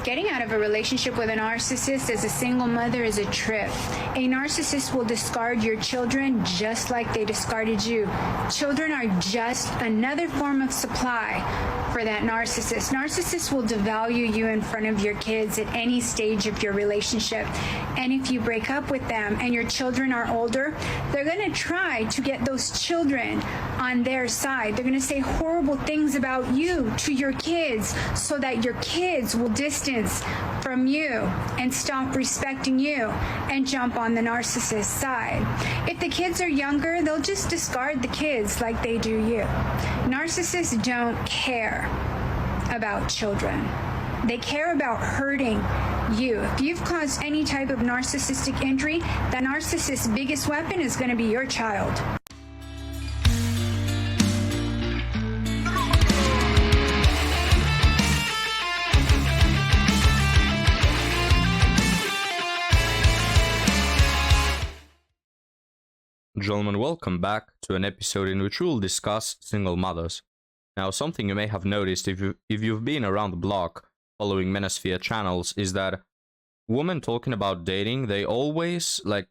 Getting out of a relationship with a narcissist as a single mother is a trip. A narcissist will discard your children just like they discarded you. Children are just another form of supply for that narcissist. Narcissists will devalue you in front of your kids at any stage of your relationship. And if you break up with them and your children are older, they're going to try to get those children on their side. They're going to say horrible things about you to your kids so that your kids will distance from you and stop respecting you and jump on the narcissist side. If the kids are younger, they'll just discard the kids like they do you. Narcissists don't care about children. They care about hurting you. If you've caused any type of narcissistic injury, that narcissist's biggest weapon is going to be your child. Gentlemen, welcome back to an episode in which we'll discuss single mothers. Now, something you may have noticed if you've been around the block following Manosphere channels is that women talking about dating, they always, like,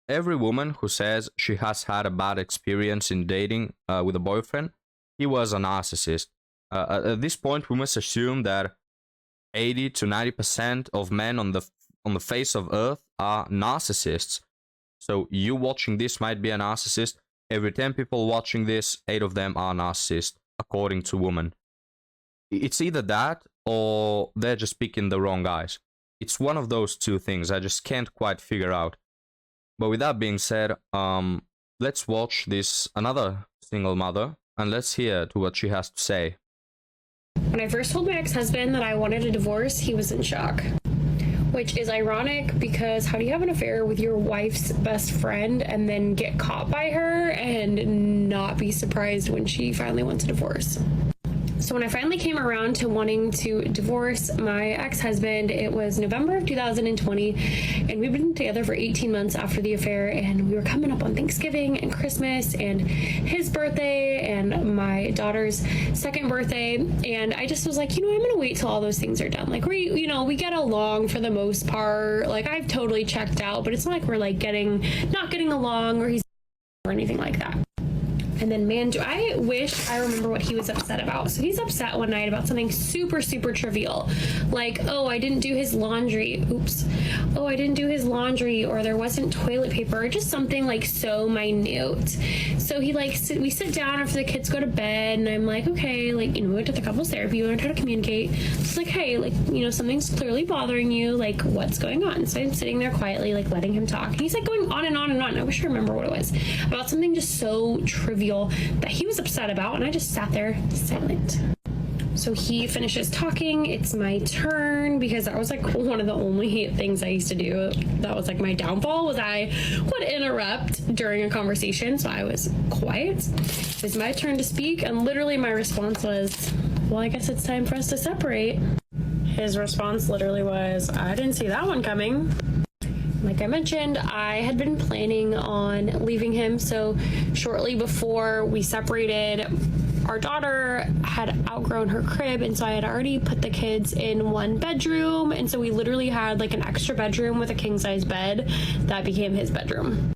every woman who says she has had a bad experience in dating with a boyfriend, he was a narcissist. At this point, we must assume that 80 to 90% of men on the face of Earth are narcissists. So you watching this might be a narcissist. Every 10 people watching this, 8 of them are narcissists, according to women. It's either that or they're just picking the wrong guys. It's one of those two things. I just can't quite figure out. But with that being said, let's watch this another single mother and let's hear to what she has to say. When I first told my ex-husband that I wanted a divorce, he was in shock. Which is ironic because how do you have an affair with your wife's best friend and then get caught by her and not be surprised when she finally wants a divorce? So when I finally came around to wanting to divorce my ex-husband, it was November of 2020, and we've been together for 18 months after the affair, and we were coming up on Thanksgiving and Christmas and his birthday and my daughter's second birthday, and I just was like, I'm gonna wait till all those things are done. Like, we get along for the most part. Like, I've totally checked out, but it's not like we're like not getting along or he's or anything like that. And then, man, do I wish I remember what he was upset about. So he's upset one night about something super, super trivial. Like, oh, I didn't do his laundry. Oops. Oh, I didn't do his laundry, or there wasn't toilet paper, or just something like so minute. So he we sit down after the kids go to bed, and I'm like, okay, we went to the couples therapy, we learned how to communicate. It's like, hey, something's clearly bothering you. Like, what's going on? So I'm sitting there quietly, letting him talk. And he's going on and on and on. I wish I remember what it was about something just so trivial that he was upset about, and I just sat there silent. So he finishes talking. It's my turn, because that was one of the only things I used to do. That was my downfall, was I would interrupt during a conversation. So I was quiet. It was my turn to speak, and literally my response was, well, I guess it's time for us to separate. His response literally was, I didn't see that one coming. Like I mentioned, I had been planning on leaving him, so shortly before we separated, our daughter had outgrown her crib, and so I had already put the kids in one bedroom, and so we literally had an extra bedroom with a king-size bed that became his bedroom.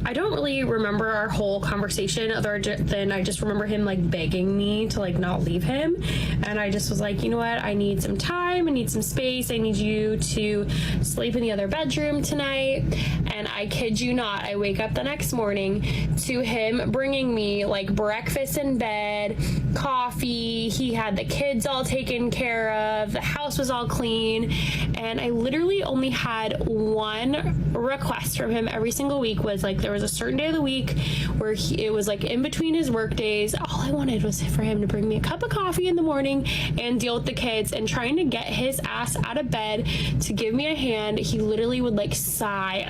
I don't really remember our whole conversation other than I just remember him begging me to not leave him, and I just was like, you know what, I need some time, I need some space, I need you to sleep in the other bedroom tonight. And I kid you not, I wake up the next morning to him bringing me breakfast in bed, coffee, he had the kids all taken care of, the house was all clean, and I literally only had one request from him every single week. Was there was a certain day of the week where it was in between his work days. All I wanted was for him to bring me a cup of coffee in the morning and deal with the kids, and trying to get his ass out of bed to give me a hand. He literally would sigh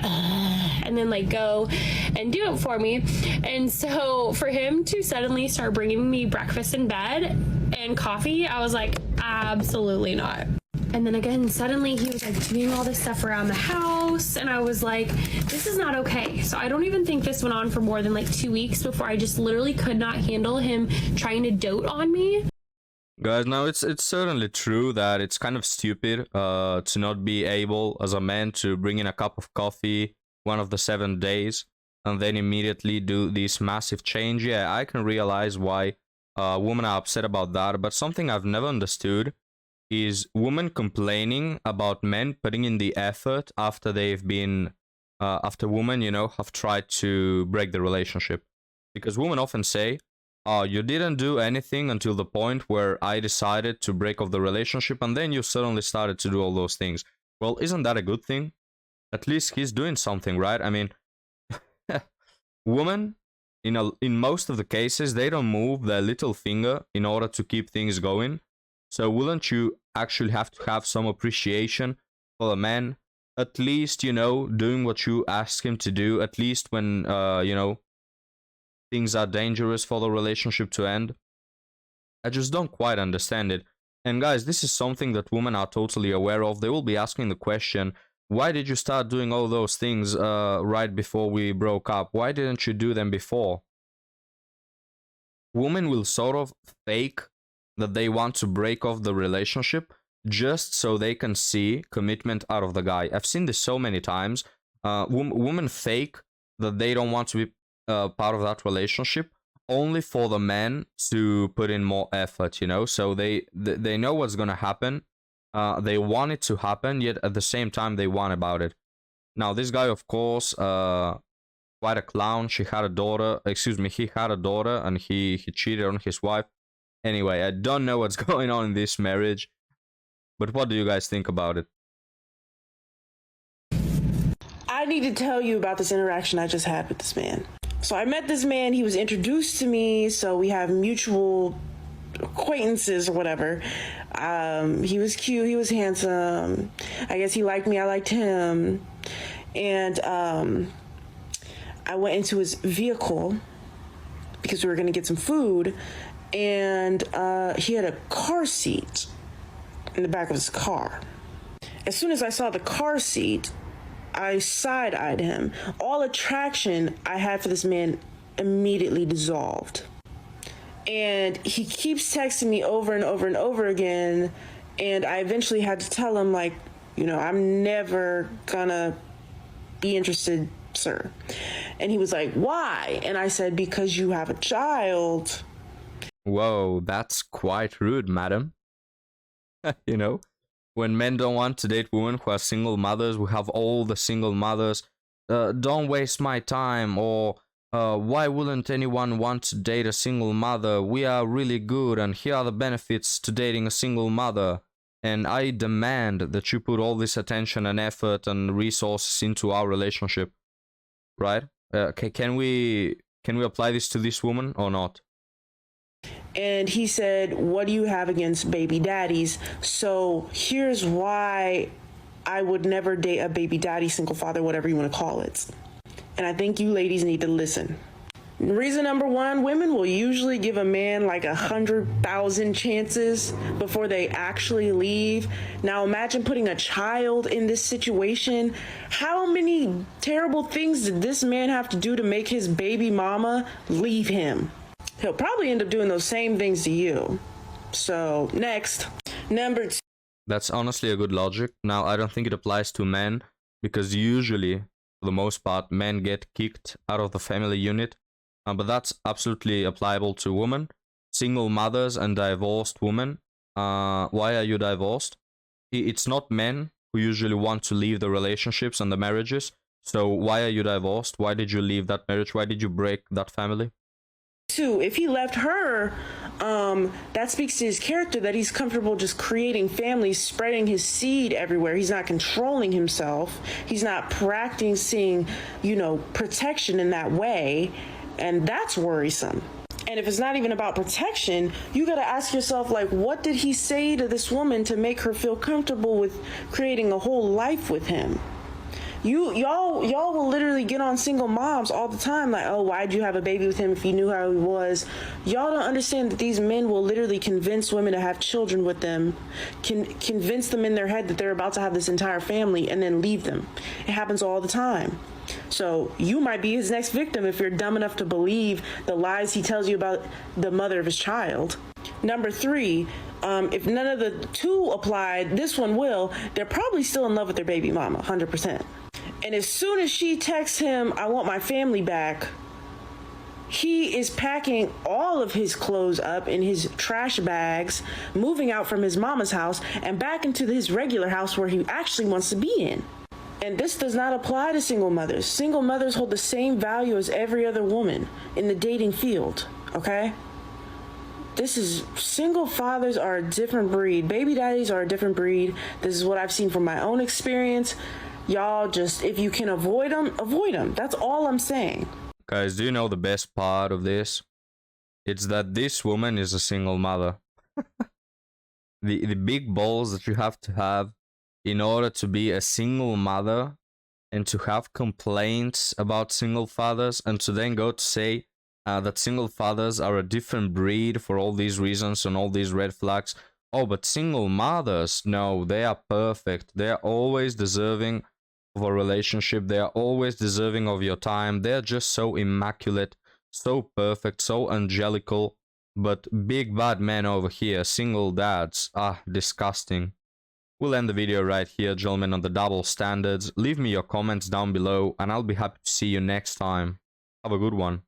and then go and do it for me. And so for him to suddenly start bringing me breakfast in bed and coffee, I was like, absolutely not. And then again, suddenly he was doing all this stuff around the house, and I was like, this is not okay. So I don't even think this went on for more than 2 weeks before I just literally could not handle him trying to dote on me. Guys, now it's certainly true that it's kind of stupid to not be able as a man to bring in a cup of coffee one of the 7 days and then immediately do this massive change. Yeah, I can realize why women are upset about that, but something I've never understood is women complaining about men putting in the effort after they've been after women, you know, have tried to break the relationship. Because women often say, oh, you didn't do anything until the point where I decided to break off the relationship, and then you suddenly started to do all those things. Well, isn't that a good thing? At least he's doing something, right? I mean, women, in most of the cases, they don't move their little finger in order to keep things going. So wouldn't you actually have to have some appreciation for the man? At least, you know, doing what you ask him to do, at least when, you know, things are dangerous for the relationship to end. I just don't quite understand it. And guys, this is something that women are totally aware of. They will be asking the question, why did you start doing all those things right before we broke up? Why didn't you do them before? Women will sort of fake that they want to break off the relationship just so they can see commitment out of the guy. I've seen this so many times. Women fake that they don't want to be part of that relationship only for the man to put in more effort, you know. So they know what's gonna happen. They want it to happen, yet at the same time they want about it. Now this guy, of course, quite a clown. He had a daughter, and he cheated on his wife. Anyway, I don't know what's going on in this marriage, but what do you guys think about it? I need to tell you about this interaction I just had with this man. So I met this man, he was introduced to me, so we have mutual acquaintances or whatever. He was cute, he was handsome. I guess he liked me, I liked him. And I went into his vehicle because we were gonna get some food, and he had a car seat in the back of his car. As soon as I saw the car seat, I side-eyed him. All attraction I had for this man immediately dissolved. And he keeps texting me over and over and over again, and I eventually had to tell him, like, you know, I'm never gonna be interested, sir. And he was like, why? And I said, because you have a child. Whoa, that's quite rude, madam. You know? When men don't want to date women who are single mothers, we have all the single mothers. Don't waste my time, or why wouldn't anyone want to date a single mother? We are really good, and here are the benefits to dating a single mother. And I demand that you put all this attention and effort and resources into our relationship, right? Can we apply this to this woman or not? And he said, what do you have against baby daddies? So here's why I would never date a baby daddy, single father, whatever you want to call it. And I think you ladies need to listen. Reason number one, women will usually give a man like 100,000 chances before they actually leave. Now imagine putting a child in this situation. How many terrible things did this man have to do to make his baby mama leave him? He'll probably end up doing those same things to you. So, next. Number two. That's honestly a good logic. Now, I don't think it applies to men, because usually, for the most part, men get kicked out of the family unit. But that's absolutely applicable to women. Single mothers and divorced women. Why are you divorced? It's not men who usually want to leave the relationships and the marriages. So, why are you divorced? Why did you leave that marriage? Why did you break that family? Two, if he left her, that speaks to his character, that he's comfortable just creating families, spreading his seed everywhere. He's not controlling himself. He's not practicing, you know, protection in that way. And that's worrisome. And if it's not even about protection, you got to ask yourself, like, what did he say to this woman to make her feel comfortable with creating a whole life with him? Y'all will literally get on single moms all the time, like, oh, why'd you have a baby with him if you knew how he was? Y'all don't understand that these men will literally convince women to have children with them, convince them in their head that they're about to have this entire family, and then leave them. It happens all the time. So you might be his next victim if you're dumb enough to believe the lies he tells you about the mother of his child. Number 3, if none of the 2 applied, this one will. They're probably still in love with their baby mama, 100%. And as soon as she texts him, I want my family back, he is packing all of his clothes up in his trash bags, moving out from his mama's house and back into his regular house where he actually wants to be in. And this does not apply to single mothers. Single mothers hold the same value as every other woman in the dating field, okay? Single fathers are a different breed. Baby daddies are a different breed. This is what I've seen from my own experience. Y'all just, if you can avoid them, avoid them. That's all I'm saying. Guys, do you know the best part of this? It's that this woman is a single mother. The big balls that you have to have in order to be a single mother and to have complaints about single fathers and to then go to say that single fathers are a different breed for all these reasons and all these red flags. Oh, but single mothers, no, they are perfect. They are always deserving of a relationship. They are always deserving of your time. They're just so immaculate, so perfect, so angelical. But big bad men over here, single dads, disgusting. We'll end the video right here, gentlemen, on the double standards. Leave me your comments down below and I'll be happy to see you next time. Have a good one.